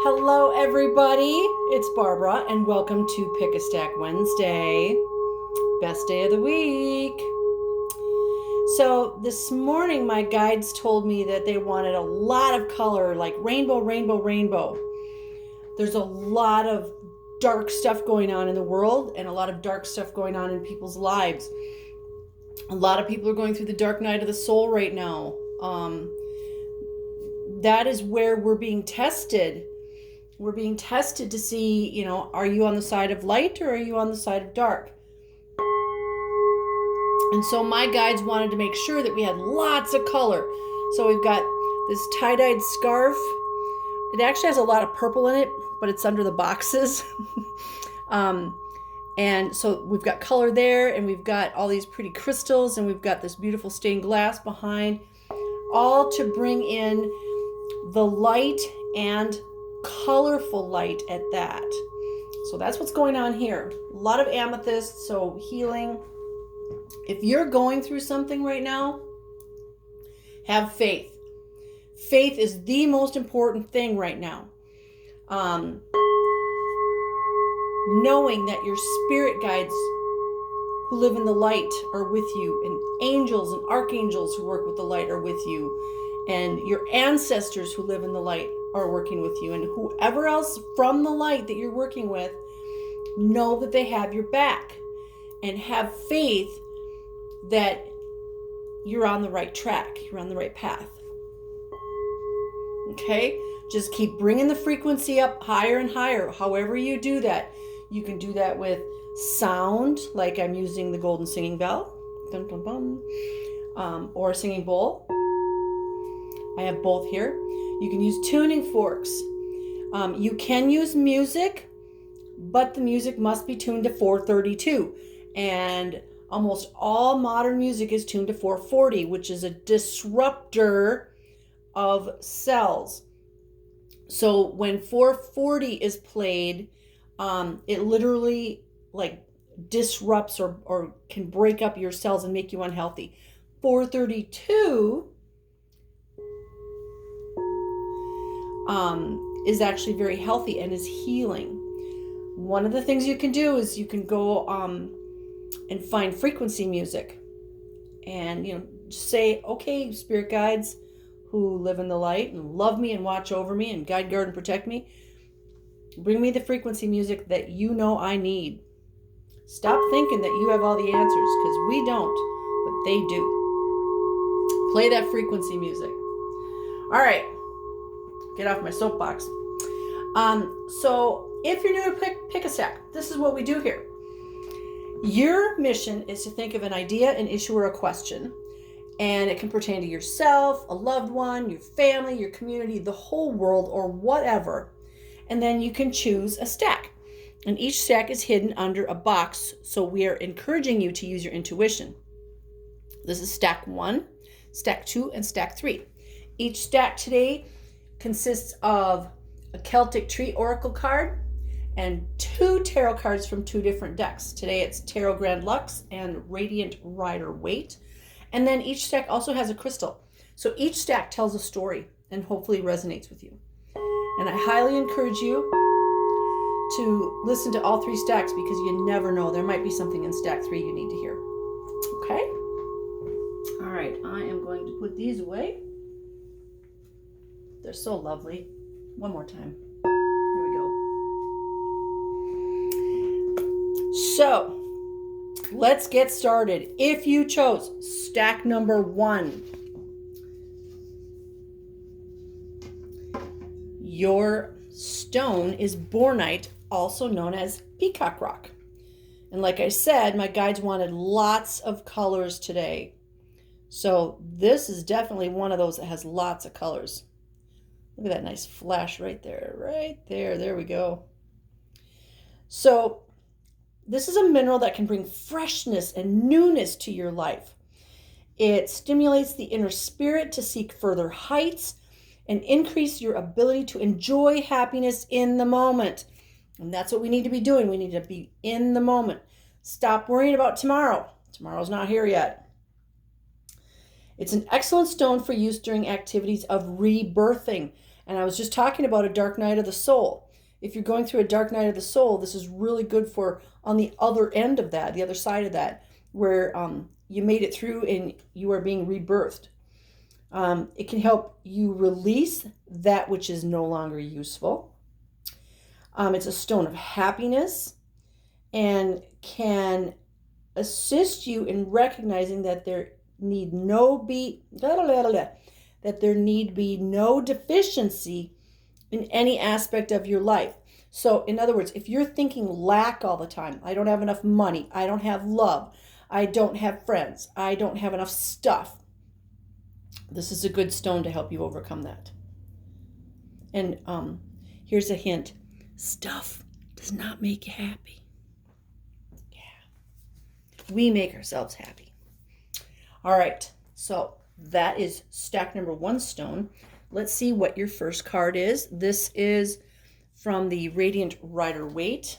Hello, everybody. It's Barbara, and welcome to Pick a Stack Wednesday. Best day of the week. So this morning, my guides told me that they wanted a lot of color, like rainbow, rainbow, rainbow. There's a lot of dark stuff going on in the world and a lot of dark stuff going on in people's lives. A lot of people are going through the dark night of the soul right now. That is where we're being tested. We're being tested to see, are you on the side of light or are you on the side of dark? And so my guides wanted to make sure that we had lots of color. So we've got this tie-dyed scarf. It actually has a lot of purple in it, but it's under the boxes. And so we've got color there, and we've got all these pretty crystals, and we've got this beautiful stained glass behind, all to bring in the light and colorful light at that. So that's what's going on here. A lot of amethyst, so healing. If you're going through something right now, have faith. Faith is the most important thing right now. Knowing that your spirit guides who live in the light are with you, and angels and archangels who work with the light are with you, and your ancestors who live in the light are working with you, and whoever else from the light that you're working with, know that they have your back, and have faith that you're on the right track, you're on the right path. Okay? Just keep bringing the frequency up higher and higher. However you do that, you can do that with sound, like I'm using the golden singing bell, dun, dun, dun, or a singing bowl. I have both here. You can use tuning forks. You can use music, but the music must be tuned to 432. And almost all modern music is tuned to 440, which is a disruptor of cells. So when 440 is played, it literally disrupts or can break up your cells and make you unhealthy. 432 is actually very healthy and is healing. One of the things you can do is you can go and find frequency music, and just say, okay, spirit guides who live in the light and love me and watch over me and guide, guard, and protect me, bring me the frequency music that I need. Stop thinking that you have all the answers, because we don't, but they do. Play that frequency music. All right, get off my soapbox. So if you're new to Pick a Stack, this is what we do here. Your mission is to think of an idea, an issue, or a question, and it can pertain to yourself, a loved one, your family, your community, the whole world, or whatever. And then you can choose a stack. And each stack is hidden under a box, so we are encouraging you to use your intuition. This is stack 1, stack 2, and stack 3. Each stack today consists of a Celtic Tree Oracle card and 2 tarot cards from 2 different decks. Today it's Tarot Grand Lux and Radiant Rider Waite. And then each stack also has a crystal. So each stack tells a story and hopefully resonates with you. And I highly encourage you to listen to all 3 stacks, because you never know. There might be something in stack 3 you need to hear. Okay? All right, I am going to put these away. They're so lovely. One more time. Here we go. So, let's get started. If you chose stack number 1, your stone is bornite, also known as peacock rock. And like I said, my guides wanted lots of colors today. So this is definitely one of those that has lots of colors. Look at that nice flash right there, right there. There we go. So this is a mineral that can bring freshness and newness to your life. It stimulates the inner spirit to seek further heights and increase your ability to enjoy happiness in the moment. And that's what we need to be doing. We need to be in the moment. Stop worrying about tomorrow. Tomorrow's not here yet. It's an excellent stone for use during activities of rebirthing. And I was just talking about a dark night of the soul. If you're going through a dark night of the soul, this is really good for on the other end of that, the other side of that, where you made it through and you are being rebirthed. It can help you release that which is no longer useful. It's a stone of happiness and can assist you in recognizing that there need be no deficiency in any aspect of your life. So in other words, if you're thinking lack all the time, I don't have enough money, I don't have love, I don't have friends, I don't have enough stuff, this is a good stone to help you overcome that. And here's a hint. Stuff does not make you happy. Yeah. We make ourselves happy. All right. So that is stack number 1 stone. Let's see what your first card is. This is from the Radiant Rider-Waite.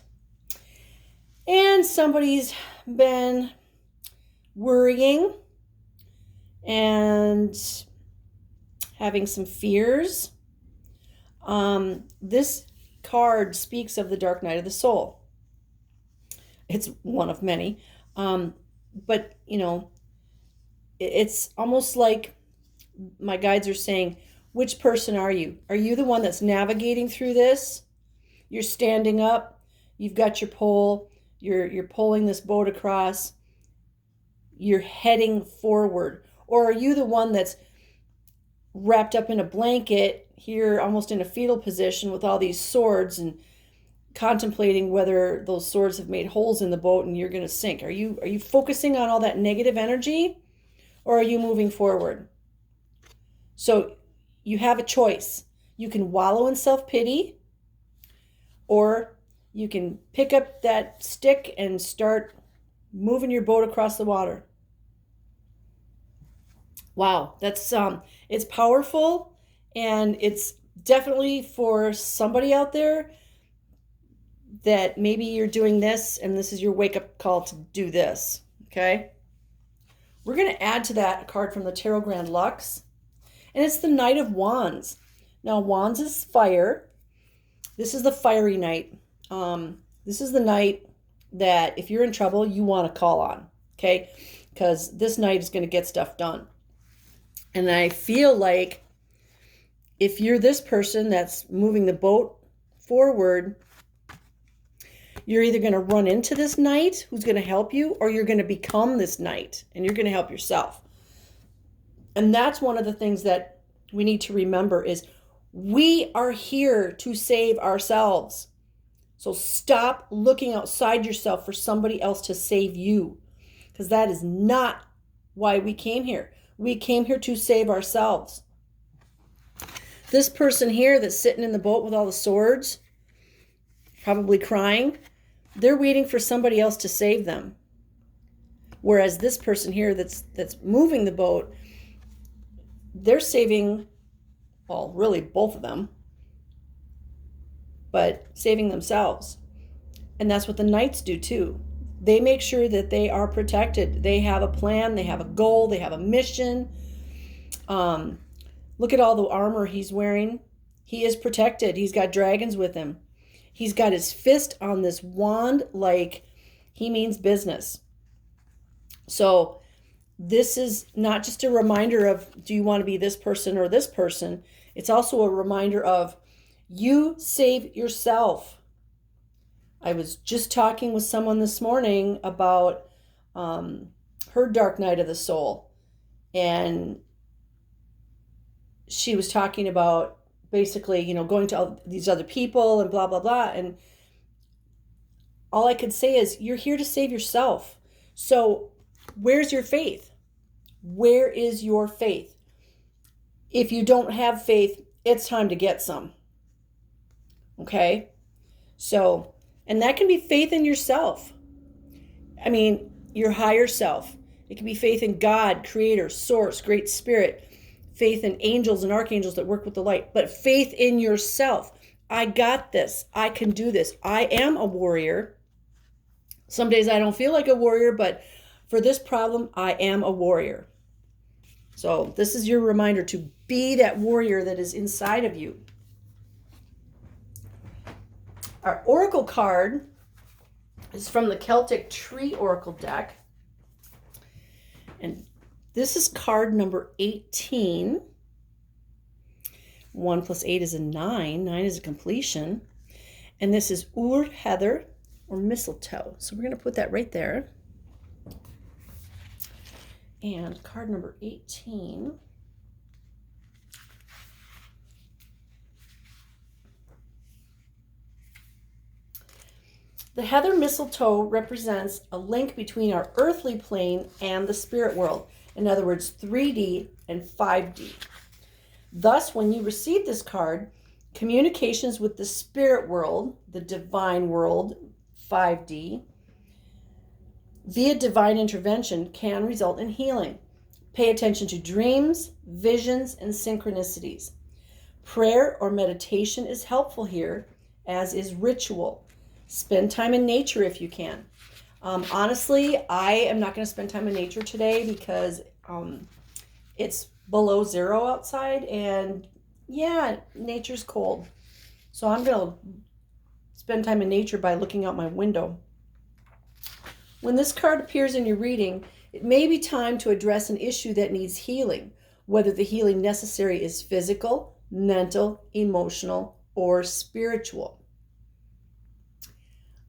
And somebody's been worrying and having some fears. This card speaks of the dark night of the soul. It's one of many. But, it's almost like my guides are saying, which person are you? Are you the one that's navigating through this? You're standing up, you've got your pole, you're pulling this boat across, you're heading forward. Or are you the one that's wrapped up in a blanket here, almost in a fetal position with all these swords and contemplating whether those swords have made holes in the boat and you're going to sink? Are you focusing on all that negative energy, or are you moving forward? So you have a choice. You can wallow in self-pity, or you can pick up that stick and start moving your boat across the water. Wow, that's it's powerful, and it's definitely for somebody out there that maybe you're doing this and this is your wake-up call to do this, okay? We're going to add to that a card from the Tarot Grand Luxe, and it's the Knight of Wands. Now, Wands is fire. This is the fiery knight. This is the knight that if you're in trouble, you want to call on, okay? Because this knight is going to get stuff done. And I feel like if you're this person that's moving the boat forward, you're either going to run into this knight who's going to help you, or you're going to become this knight and you're going to help yourself. And that's one of the things that we need to remember is we are here to save ourselves. So stop looking outside yourself for somebody else to save you, because that is not why we came here. We came here to save ourselves. This person here that's sitting in the boat with all the swords, probably crying, they're waiting for somebody else to save them. Whereas this person here that's moving the boat, they're saving, well, really both of them, but saving themselves. And that's what the knights do too. They make sure that they are protected. They have a plan, they have a goal, they have a mission. Look at all the armor he's wearing. He is protected. He's got dragons with him. He's got his fist on this wand like he means business. So this is not just a reminder of, do you want to be this person or this person? It's also a reminder of, you save yourself. I was just talking with someone this morning about her dark night of the soul. And she was talking about basically, going to all these other people and blah, blah, blah. And all I could say is, you're here to save yourself. So where's your faith? Where is your faith? If you don't have faith, it's time to get some. Okay? So, and that can be faith in yourself. I mean, your higher self. It can be faith in God, Creator, Source, Great Spirit. Faith in angels and archangels that work with the light. But faith in yourself. I got this. I can do this. I am a warrior. Some days I don't feel like a warrior, but for this problem, I am a warrior. So this is your reminder to be that warrior that is inside of you. Our oracle card is from the Celtic Tree Oracle deck. And this is card number 18. 1 plus 8 is a 9. 9 is a completion. And this is Ur Heather, or mistletoe. So we're going to put that right there. And card number 18. The heather mistletoe represents a link between our earthly plane and the spirit world. In other words, 3D and 5D. Thus, when you receive this card, communications with the spirit world, the divine world, 5D, via divine intervention can result in healing. Pay attention to dreams, visions, and synchronicities. Prayer or meditation is helpful here, as is ritual. Spend time in nature if you can. Honestly, I am not going to spend time in nature today because it's below 0 outside, and yeah, nature's cold. So I'm going to spend time in nature by looking out my window. When this card appears in your reading, it may be time to address an issue that needs healing, whether the healing necessary is physical, mental, emotional, or spiritual.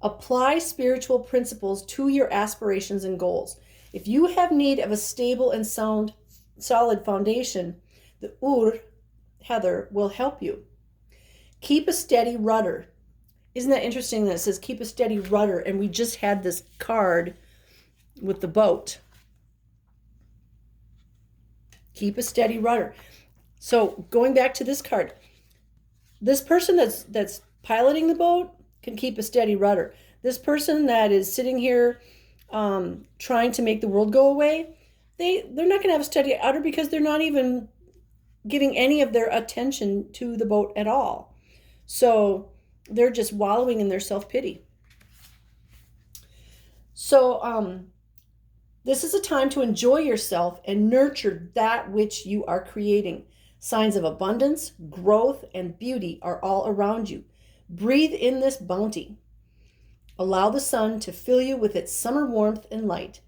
Apply spiritual principles to your aspirations and goals. If you have need of a stable and solid foundation, the Ur Heather will help you. Keep a steady rudder. Isn't that interesting that it says keep a steady rudder, and we just had this card with the boat. Keep a steady rudder. So going back to this card, this person that's piloting the boat can keep a steady rudder. This person that is sitting here trying to make the world go away, they're not going to have a steady rudder because they're not even giving any of their attention to the boat at all. So they're just wallowing in their self-pity. So this is a time to enjoy yourself and nurture that which you are creating. Signs of abundance, growth, and beauty are all around you. Breathe in this bounty. Allow the sun to fill you with its summer warmth and light.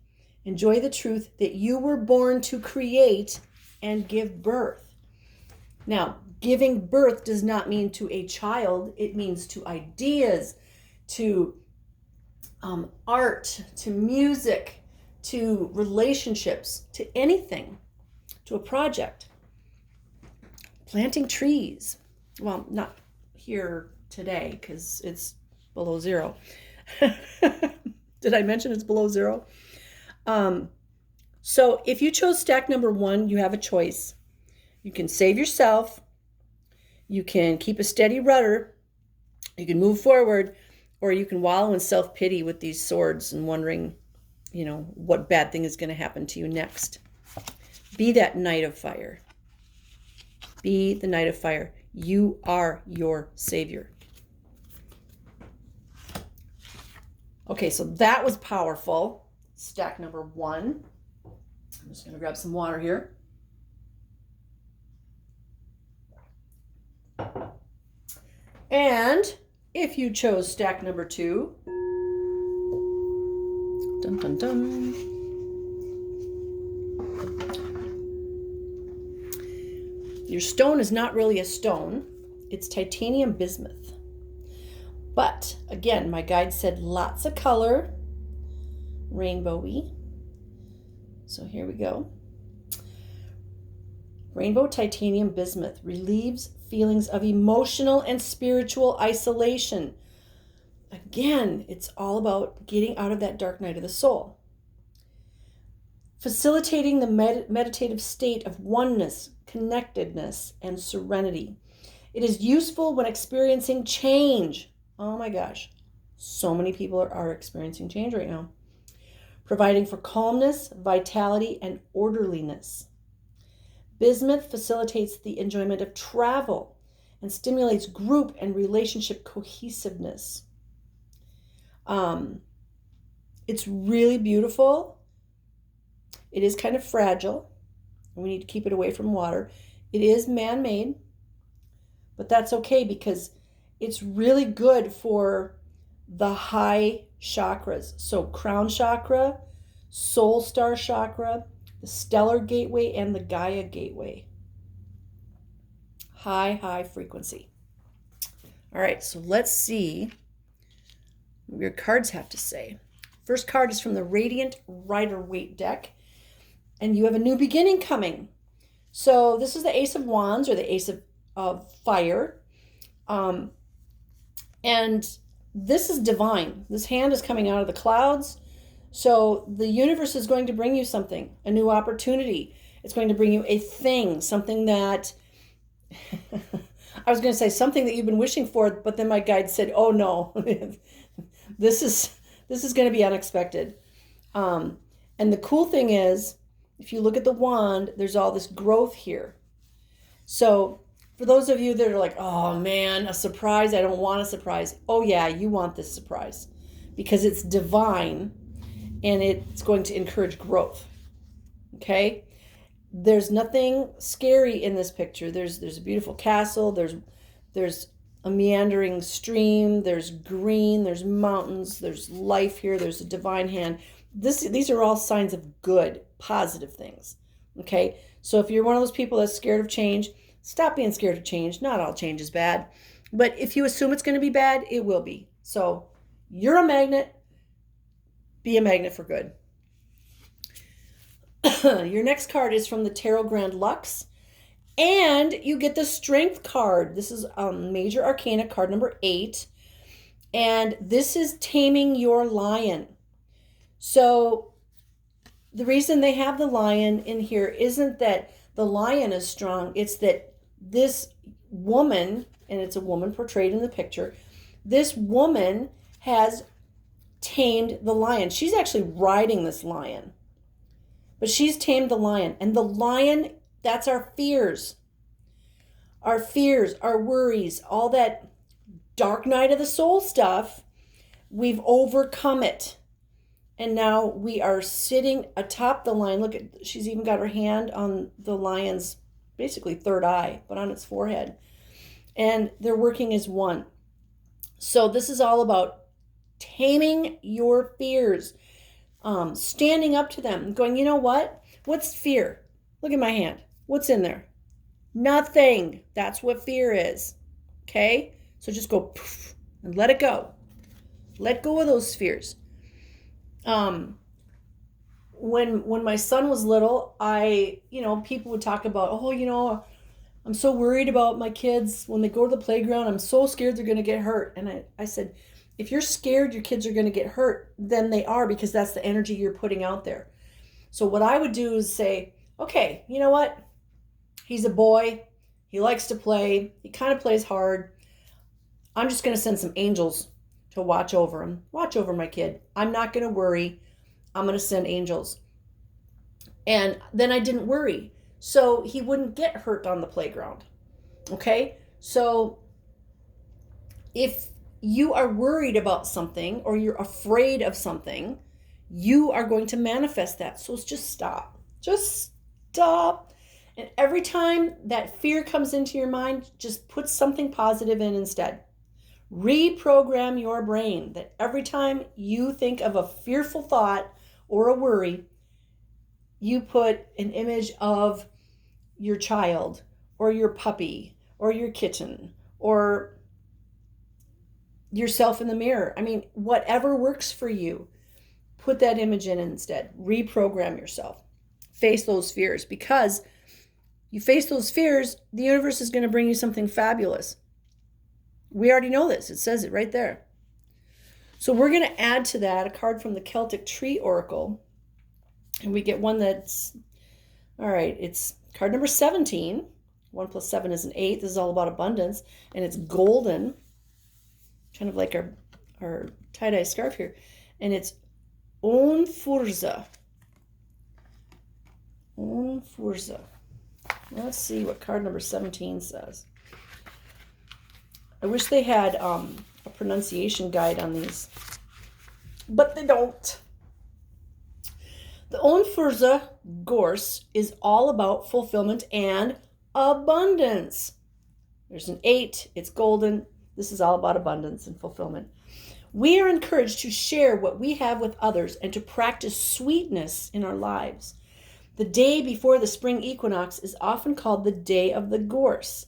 Enjoy the truth that you were born to create and give birth. Now, giving birth does not mean to a child. It means to ideas, to art, to music, to relationships, to anything, to a project. Planting trees. Well, not here today because it's below 0. Did I mention it's below 0? So if you chose stack number 1, you have a choice. You can save yourself, you can keep a steady rudder, you can move forward, or you can wallow in self-pity with these swords and wondering, what bad thing is going to happen to you next. Be that knight of fire. Be the knight of fire. You are your savior. Okay, so that was powerful. Stack number 1. I'm just going to grab some water here. And if you chose stack number 2, dun dun dun, your stone is not really a stone. It's titanium bismuth. But again, my guide said lots of color, rainbowy. So here we go. Rainbow titanium bismuth relieves feelings of emotional and spiritual isolation. Again, it's all about getting out of that dark night of the soul. Facilitating the meditative state of oneness, connectedness, and serenity. It is useful when experiencing change. Oh my gosh, so many people are experiencing change right now. Providing for calmness, vitality, and orderliness. Bismuth facilitates the enjoyment of travel and stimulates group and relationship cohesiveness. It's really beautiful. It is kind of fragile. We need to keep it away from water. It is man-made, but that's okay because It's really good for the high chakras. So crown chakra, soul star chakra, the stellar gateway, and the Gaia gateway. High frequency. All right, so let's see what your cards have to say. First card is from the Radiant Rider-Waite deck, and you have a new beginning coming. So this is the Ace of Wands, or the Ace of Fire. And this is divine. This hand is coming out of the clouds. So the universe is going to bring you something, a new opportunity. It's going to bring you a thing, something that, I was going to say something that you've been wishing for, but then my guide said, oh no, this is going to be unexpected. And the cool thing is, if you look at the wand, there's all this growth here. So for those of you that are like, oh man, a surprise, I don't want a surprise. Oh yeah, you want this surprise because it's divine and it's going to encourage growth. Okay? There's nothing scary in this picture. There's a beautiful castle, there's a meandering stream, there's green, there's mountains, there's life here, there's a divine hand. These are all signs of good, positive things. Okay? So if you're one of those people that's scared of change, stop being scared of change. Not all change is bad. But if you assume it's going to be bad, it will be. So you're a magnet. Be a magnet for good. Your next card is from the Tarot Grand Lux. And you get the Strength card. This is Major Arcana card number 8. And this is taming your lion. So the reason they have the lion in here isn't that the lion is strong. It's that this woman, and it's a woman portrayed in the picture, this woman has tamed the lion. She's actually riding this lion. But she's tamed the lion. And the lion, that's our fears. Our fears, our worries, all that dark night of the soul stuff, we've overcome it. And now we are sitting atop the lion. Look at, she's even got her hand on the lion's basically third eye, but on its forehead. And they're working as one. So this is all about taming your fears, standing up to them, going, you know what? What's fear? Look at my hand. What's in there? Nothing. That's what fear is. Okay? So just go poof and let it go. Let go of those fears. When my son was little, people would talk about, oh, I'm so worried about my kids when they go to the playground. I'm so scared they're going to get hurt. And I said, if you're scared your kids are going to get hurt, then they are, because that's the energy you're putting out there. So what I would do is say, okay, you know what? He's a boy. He likes to play. He kind of plays hard. I'm just going to send some angels to watch over him. Watch over my kid. I'm not going to worry. I'm going to send angels. And then I didn't worry. So he wouldn't get hurt on the playground. Okay? So if you are worried about something or you're afraid of something, you are going to manifest that. So just stop. Just stop. And every time that fear comes into your mind, just put something positive in instead. Reprogram your brain that every time you think of a fearful thought or a worry, you put an image of your child or your puppy or your kitten or yourself in the mirror. I mean, whatever works for you, put that image in instead. Reprogram yourself. Face those fears, because you face those fears, the universe is going to bring you something fabulous. We already know this. It says it right there. So we're going to add to that a card from the Celtic Tree Oracle. And we get one that's, all right, it's card number 17. 1 plus 7 is an 8. This is all about abundance. And it's golden, kind of like our tie-dye scarf here. And it's On Furza. On Furza. Let's see what card number 17 says. I wish they had a pronunciation guide on these, but they don't. The On Furza Gorse is all about fulfillment and abundance. There's an 8. It's golden. This is all about abundance and fulfillment. We are encouraged to share what we have with others and to practice sweetness in our lives. The day before the spring equinox is often called the day of the Gorse.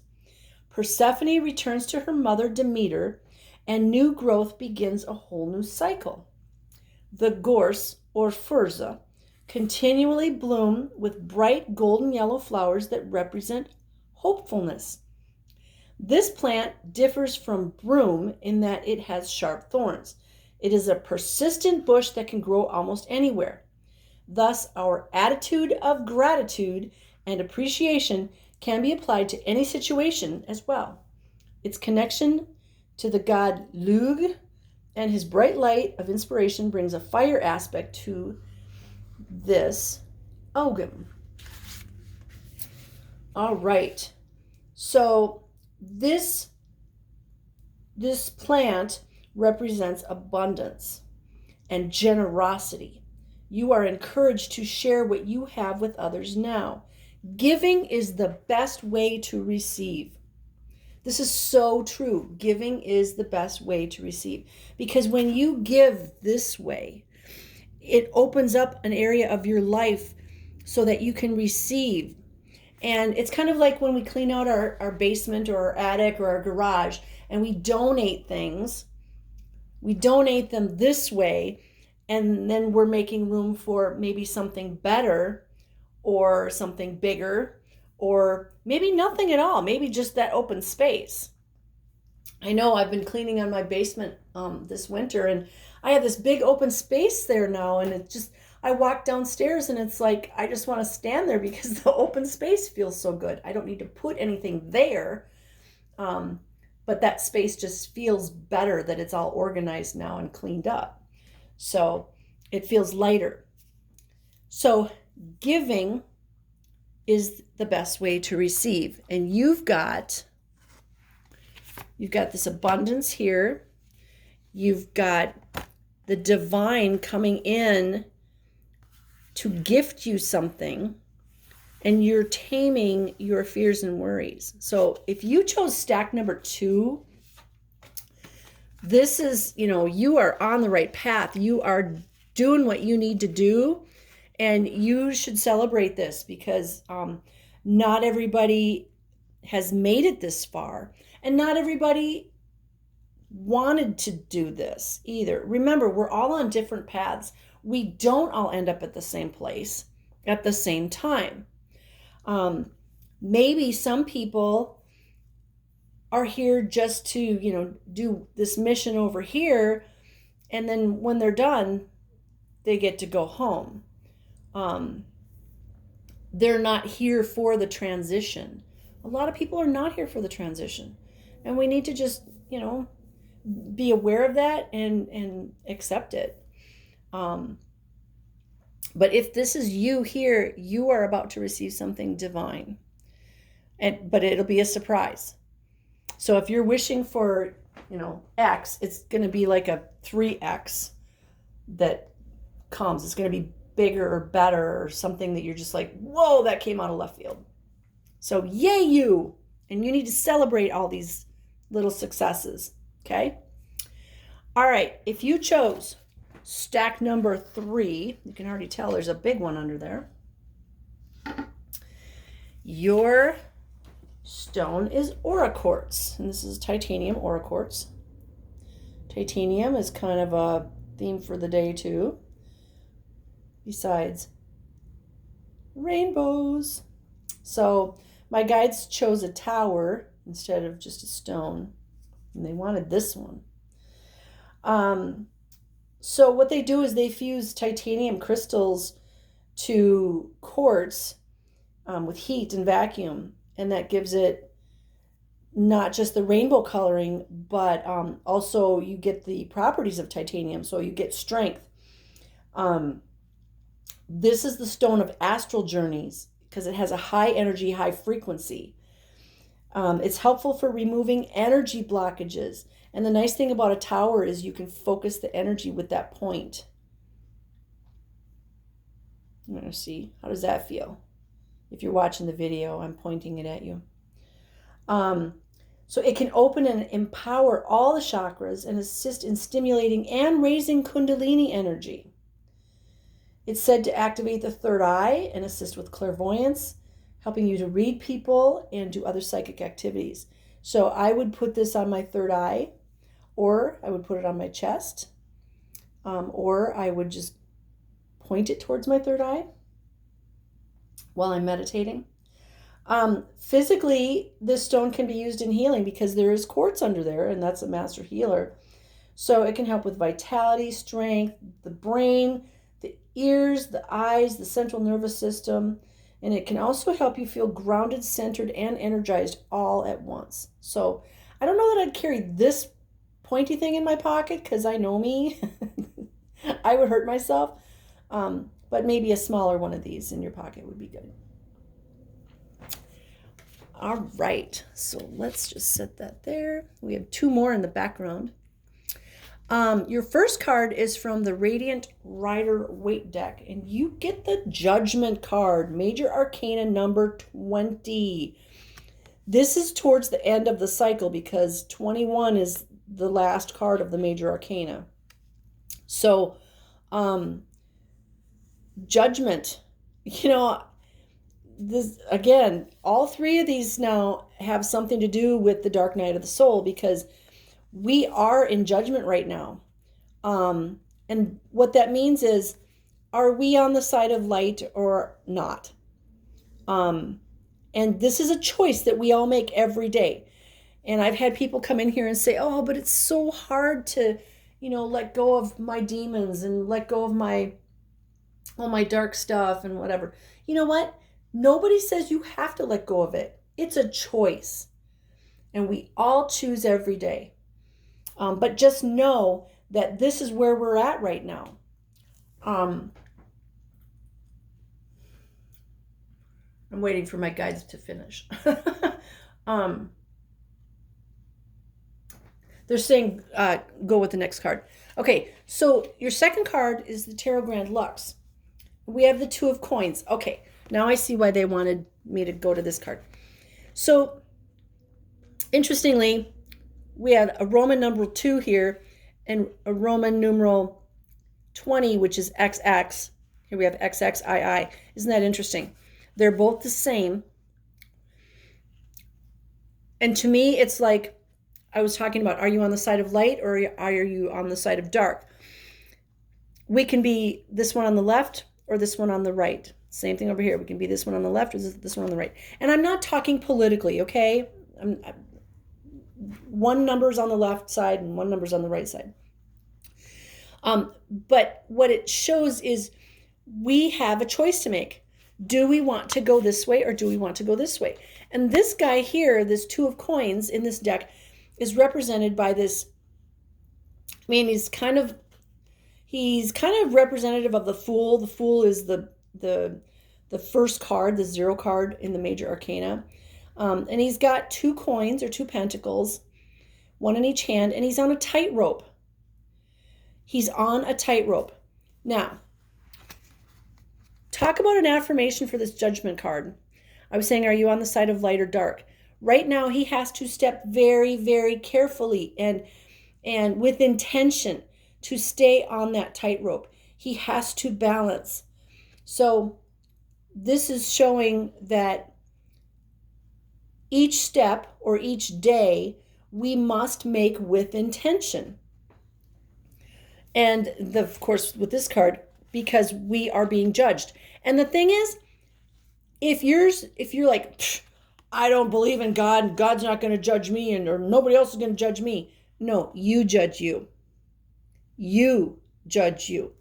Persephone returns to her mother Demeter, and new growth begins a whole new cycle. The gorse, or furze, continually bloom with bright golden yellow flowers that represent hopefulness. This plant differs from broom in that it has sharp thorns. It is a persistent bush that can grow almost anywhere. Thus, our attitude of gratitude and appreciation can be applied to any situation as well. Its connection to the god Lugh and his bright light of inspiration brings a fire aspect to this ogam. All right. So this plant represents abundance and generosity. You are encouraged to share what you have with others now. Giving is the best way to receive. This is so true. Giving is the best way to receive. Because when you give this way, it opens up an area of your life so that you can receive. And it's kind of like when we clean out our basement or our attic or our garage and we donate things. We donate them this way, and then we're making room for maybe something better or something bigger, or maybe nothing at all, maybe just that open space. I know I've been cleaning on my basement this winter, and I have this big open space there now, and it just, I walk downstairs and it's like I just want to stand there because the open space feels so good. I don't need to put anything there, but that space just feels better that it's all organized now and cleaned up. So it feels lighter. So giving is the best way to receive. And you've got this abundance here. You've got the divine coming in to gift you something, and you're taming your fears and worries. So if you chose stack number 2, this is, you are on the right path. You are doing what you need to do, and you should celebrate this because not everybody has made it this far, and not everybody wanted to do this either. Remember, we're all on different paths. We don't all end up at the same place at the same time. Maybe some people are here just to, do this mission over here, and then when they're done, they get to go home. They're not here for the transition. A lot of people are not here for the transition, and we need to just, be aware of that and accept it. But if this is you here, you are about to receive something divine, but it'll be a surprise. So if you're wishing for, X, it's going to be like a 3X that comes. It's going to be bigger or better or something that you're just like, whoa, that came out of left field. So yay you! And you need to celebrate all these little successes, okay? All right, if you chose stack number 3, you can already tell there's a big one under there. Your stone is aura quartz, and this is titanium aura quartz. Titanium is kind of a theme for the day too, besides rainbows. So my guides chose a tower instead of just a stone, and they wanted this one. So what they do is they fuse titanium crystals to quartz with heat and vacuum, and that gives it not just the rainbow coloring, but also you get the properties of titanium, so you get strength. This is the stone of astral journeys because it has a high energy, high frequency. It's helpful for removing energy blockages. And the nice thing about a tower is you can focus the energy with that point. I'm going to see. How does that feel? If you're watching the video, I'm pointing it at you. So it can open and empower all the chakras and assist in stimulating and raising Kundalini energy. It's said to activate the third eye and assist with clairvoyance, helping you to read people and do other psychic activities. So I would put this on my third eye, or I would put it on my chest, or I would just point it towards my third eye while I'm meditating. Physically, this stone can be used in healing because there is quartz under there, and that's a master healer. So it can help with vitality, strength, the brain, the ears, the eyes, the central nervous system, and it can also help you feel grounded, centered, and energized all at once. So I don't know that I'd carry this pointy thing in my pocket because I know me. I would hurt myself. But maybe a smaller one of these in your pocket would be good. All right, so let's just set that there. We have 2 more in the background. Your first card is from the Radiant Rider Waite deck, and you get the Judgment card, Major Arcana number 20. This is towards the end of the cycle because 21 is the last card of the Major Arcana. So, Judgment, this again, all 3 of these now have something to do with the dark night of the soul because we are in judgment right now. And what that means is, are we on the side of light or not? And this is a choice that we all make every day. And I've had people come in here and say, oh, but it's so hard to, let go of my demons and let go of all my dark stuff and whatever. You know what? Nobody says you have to let go of it. It's a choice. And we all choose every day. But just know that this is where we're at right now. I'm waiting for my guides to finish. They're saying go with the next card. Okay, so your second card is the Tarot Grand Lux. We have the 2 of coins. Okay, now I see why they wanted me to go to this card. So, interestingly, we had a Roman numeral 2 here and a Roman numeral 20, which is XX. Here we have XXII. Isn't that interesting? They're both the same. And to me, it's like I was talking about, are you on the side of light or are you on the side of dark? We can be this one on the left or this one on the right. Same thing over here. We can be this one on the left or this one on the right. And I'm not talking politically, okay? One number's on the left side and one number's on the right side. But what it shows is we have a choice to make. Do we want to go this way or do we want to go this way? And this guy here, this 2 of coins in this deck, is represented by this. I mean, he's kind of representative of the Fool. The Fool is the first card, the 0 card in the Major Arcana. And he's got 2 coins or 2 pentacles, one in each hand, and he's on a tightrope. He's on a tightrope. Now, talk about an affirmation for this Judgment card. I was saying, are you on the side of light or dark? Right now, he has to step very, very carefully and with intention to stay on that tightrope. He has to balance. So this is showing that each step or each day we must make with intention. And of course, with this card, because we are being judged. And the thing is, if you're like, I don't believe in God, and God's not going to judge me, or nobody else is going to judge me. No, you judge you. You judge you.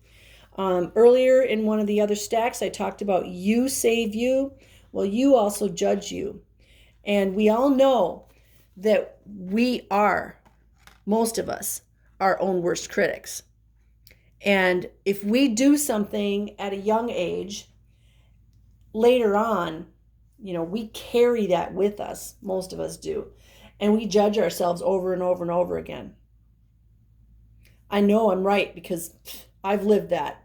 Earlier in one of the other stacks, I talked about you save you. Well, you also judge you. And we all know that we are, most of us, our own worst critics. And if we do something at a young age, later on, we carry that with us. Most of us do. And we judge ourselves over and over and over again. I know I'm right because I've lived that.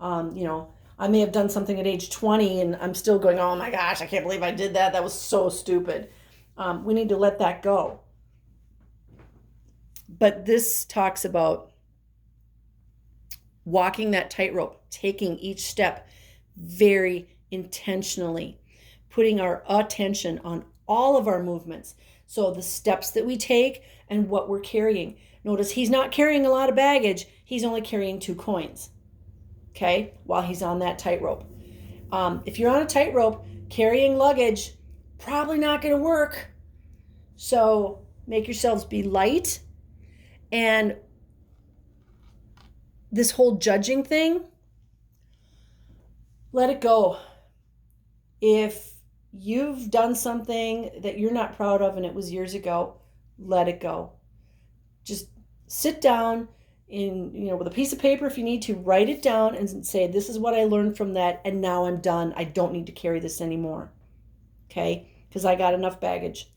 I may have done something at age 20 and I'm still going, oh my gosh, I can't believe I did that. That was so stupid. We need to let that go. But this talks about walking that tightrope, taking each step very intentionally, putting our attention on all of our movements. So the steps that we take and what we're carrying. Notice he's not carrying a lot of baggage. He's only carrying 2 coins, okay, while he's on that tightrope. If you're on a tightrope, carrying luggage, probably not going to work. So make yourselves be light. And this whole judging thing, let it go. If you've done something that you're not proud of and it was years ago, let it go. Just sit down with a piece of paper if you need to, write it down and say, this is what I learned from that, and now I'm done. I don't need to carry this anymore. Okay? Because I got enough baggage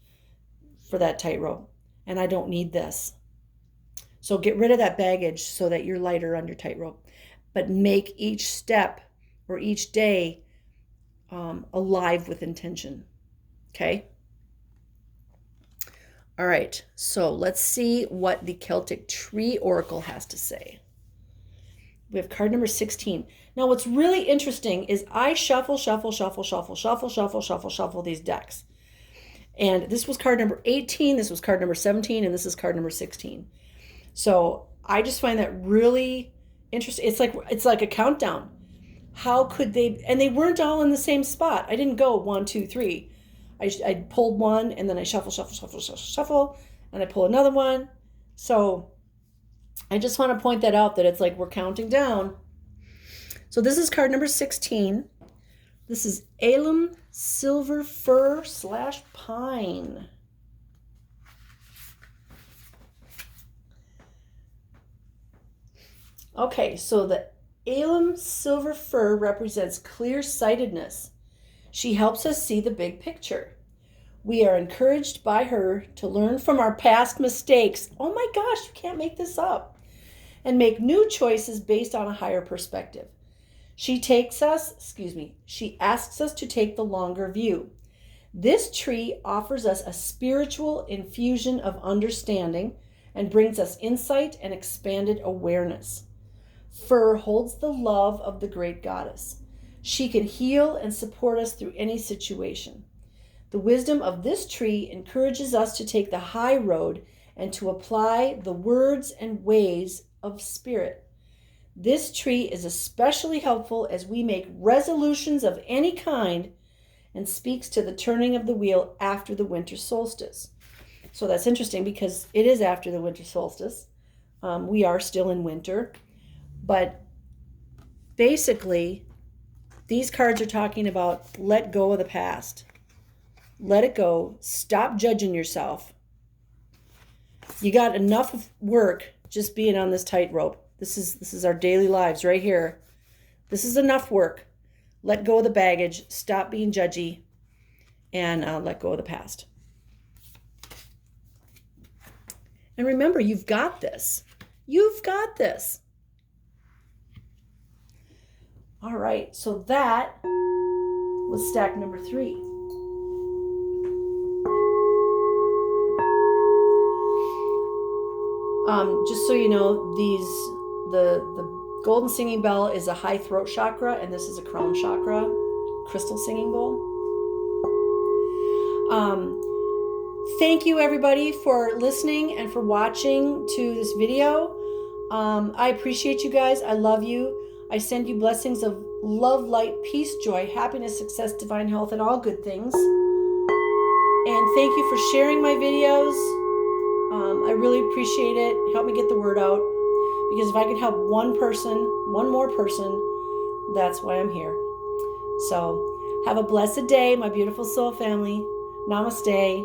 for that tightrope, and I don't need this. So get rid of that baggage so that you're lighter on your tightrope. But make each step or each day alive with intention. Okay? All right, so let's see what the Celtic Tree Oracle has to say. We have card number 16. Now, what's really interesting is I shuffle these decks. And this was card number 18, this was card number 17, and this is card number 16. So I just find that really interesting. It's like a countdown. How could they, and they weren't all in the same spot. I didn't go 1, 2, 3. I pulled one, and then I shuffle, and I pull another one. So I just want to point that out, that it's like we're counting down. So this is card number 16. This is alum silver fir / pine. Okay, so the alum silver fir represents clear-sightedness. She helps us see the big picture. We are encouraged by her to learn from our past mistakes. Oh my gosh, you can't make this up. And make new choices based on a higher perspective. She asks us to take the longer view. This tree offers us a spiritual infusion of understanding and brings us insight and expanded awareness. Fir holds the love of the great goddess. She can heal and support us through any situation. The wisdom of this tree encourages us to take the high road and to apply the words and ways of spirit. This tree is especially helpful as we make resolutions of any kind and speaks to the turning of the wheel after the winter solstice. So that's interesting because it is after the winter solstice. We are still in winter, but basically these cards are talking about let go of the past. Let it go. Stop judging yourself. You got enough work just being on this tightrope. This is our daily lives right here. This is enough work. Let go of the baggage. Stop being judgy, and let go of the past. And remember, you've got this. You've got this. All right, so that was stack number 3. Just so you know, the golden singing bell is a high throat chakra, and this is a crown chakra crystal singing bowl. Thank you everybody for listening and for watching to this video. I appreciate you guys. I love you. I send you blessings of love, light, peace, joy, happiness, success, divine health, and all good things. And thank you for sharing my videos. I really appreciate it. Help me get the word out. Because if I can help one more person, that's why I'm here. So have a blessed day, my beautiful soul family. Namaste.